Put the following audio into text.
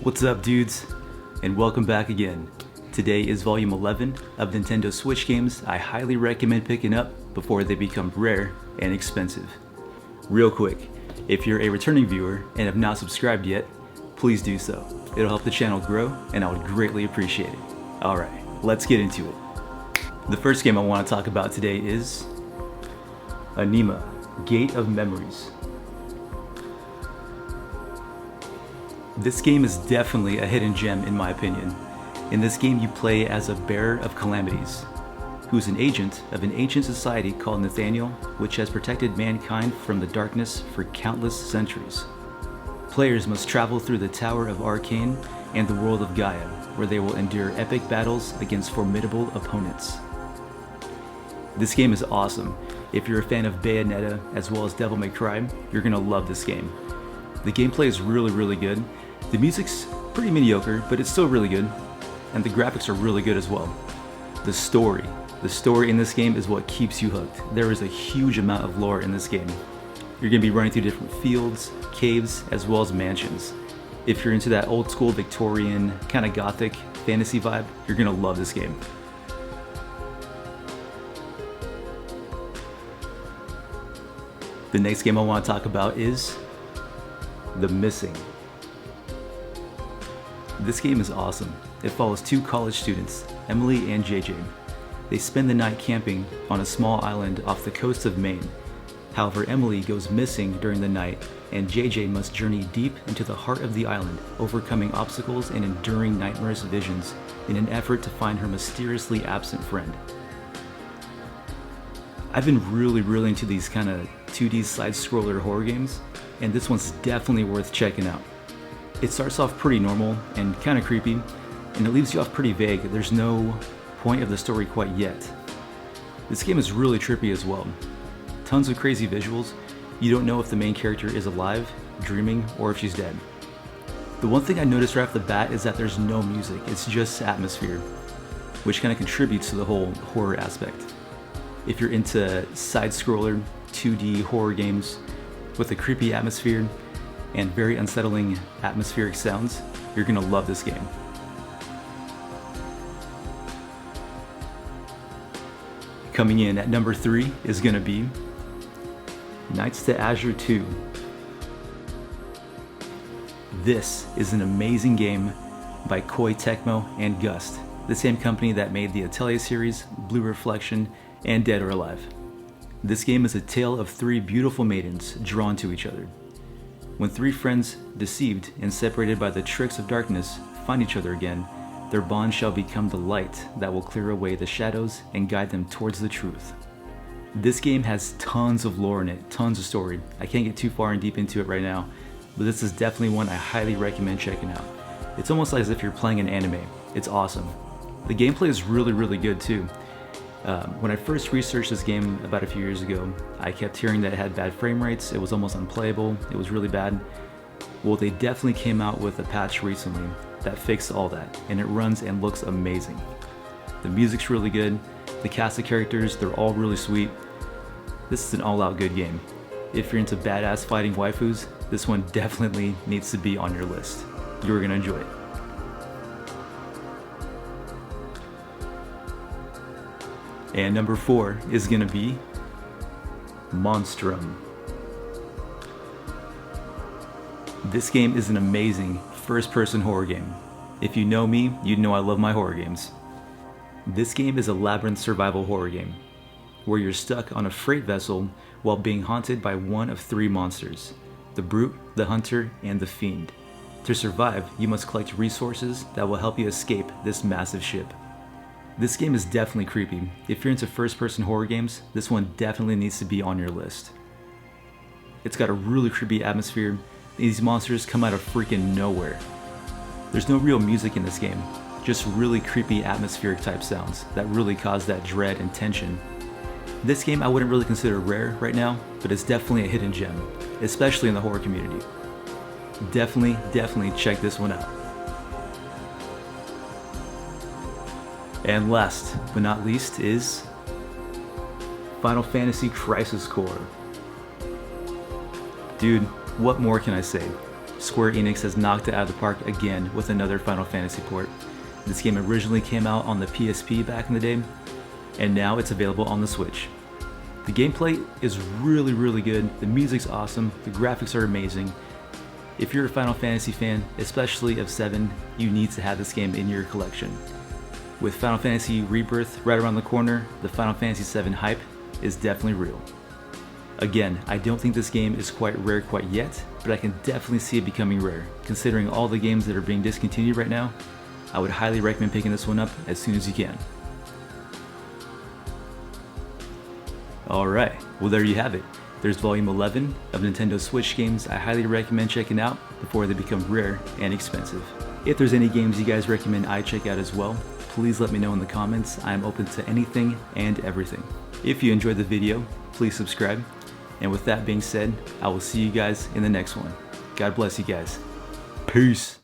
What's up, dudes? And welcome back again. Today is volume 11 of Nintendo Switch games I highly recommend picking up before they become rare and expensive. Real quick, if you're a returning viewer and have not subscribed yet, please do so. It'll help the channel grow and I would greatly appreciate it. Alright, let's get into it. The first game I want to talk about today is Anima, Gate of Memories. This game is definitely a hidden gem in my opinion. In this game you play as a bearer of calamities, who's an agent of an ancient society called Nathaniel, which has protected mankind from the darkness for countless centuries. Players must travel through the Tower of Arcane and the world of Gaia, where they will endure epic battles against formidable opponents. This game is awesome. If you're a fan of Bayonetta as well as Devil May Cry, you're gonna love this game. The gameplay is really good. The music's pretty mediocre, but it's still really good. And the graphics are really good as well. The story in this game is what keeps you hooked. There is a huge amount of lore in this game. You're gonna be running through different fields, caves, as well as mansions. If you're into that old school Victorian, kind of gothic fantasy vibe, you're gonna love this game. The next game I want to talk about is The Missing. This game is awesome. It follows two college students, Emily and JJ. They spend the night camping on a small island off the coast of Maine. However, Emily goes missing during the night, and JJ must journey deep into the heart of the island, overcoming obstacles and enduring nightmares visions in an effort to find her mysteriously absent friend. I've been really into these kind of 2D side-scroller horror games, and this one's definitely worth checking out. It starts off pretty normal and kind of creepy, and it leaves you off pretty vague. There's no point of the story quite yet. This game is really trippy as well. Tons of crazy visuals. You don't know if the main character is alive, dreaming, or if she's dead. The one thing I noticed right off the bat is that there's no music, it's just atmosphere, which kind of contributes to the whole horror aspect. If you're into side-scroller, 2D horror games with a creepy atmosphere and very unsettling atmospheric sounds, you're gonna love this game. Coming in at number 3 is gonna be Nights to Azure 2. This is an amazing game by Koei Tecmo and Gust, the same company that made the Atelier series, Blue Reflection, and Dead or Alive. This game is a tale of 3 beautiful maidens drawn to each other. When 3 friends, deceived and separated by the tricks of darkness, find each other again, their bond shall become the light that will clear away the shadows and guide them towards the truth. This game has tons of lore in it, tons of story. I can't get too far and deep into it right now, but this is definitely one I highly recommend checking out. It's almost like as if you're playing an anime. It's awesome. The gameplay is really good too. When I first researched this game about a few years ago, I kept hearing that it had bad frame rates, it was almost unplayable, it was really bad. Well, they definitely came out with a patch recently that fixed all that, and it runs and looks amazing. The music's really good, the cast of characters, they're all really sweet. This is an all-out good game. If you're into badass fighting waifus, this one definitely needs to be on your list. You're gonna enjoy it. And number 4 is gonna be Monstrum. This game is an amazing first-person horror game. If you know me, you know I love my horror games. This game is a labyrinth survival horror game, where you're stuck on a freight vessel while being haunted by one of 3 monsters, the Brute, the Hunter, and the Fiend. To survive, you must collect resources that will help you escape this massive ship. This game is definitely creepy. If you're into first-person horror games, this one definitely needs to be on your list. It's got a really creepy atmosphere. These monsters come out of freaking nowhere. There's no real music in this game, just really creepy atmospheric type sounds that really cause that dread and tension. This game I wouldn't really consider rare right now, but it's definitely a hidden gem, especially in the horror community. Definitely check this one out. And last but not least is Final Fantasy Crisis Core. Dude, what more can I say? Square Enix has knocked it out of the park again with another Final Fantasy port. This game originally came out on the PSP back in the day, and now it's available on the Switch. The gameplay is really good, the music's awesome, the graphics are amazing. If you're a Final Fantasy fan, especially of 7, you need to have this game in your collection. With Final Fantasy Rebirth right around the corner, the Final Fantasy 7 hype is definitely real. Again, I don't think this game is quite rare quite yet, but I can definitely see it becoming rare. Considering all the games that are being discontinued right now, I would highly recommend picking this one up as soon as you can. Alright, well there you have it. There's volume 11 of Nintendo Switch games I highly recommend checking out before they become rare and expensive. If there's any games you guys recommend I check out as well, please let me know in the comments. I am open to anything and everything. If you enjoyed the video, please subscribe. And with that being said, I will see you guys in the next one. God bless you guys. Peace.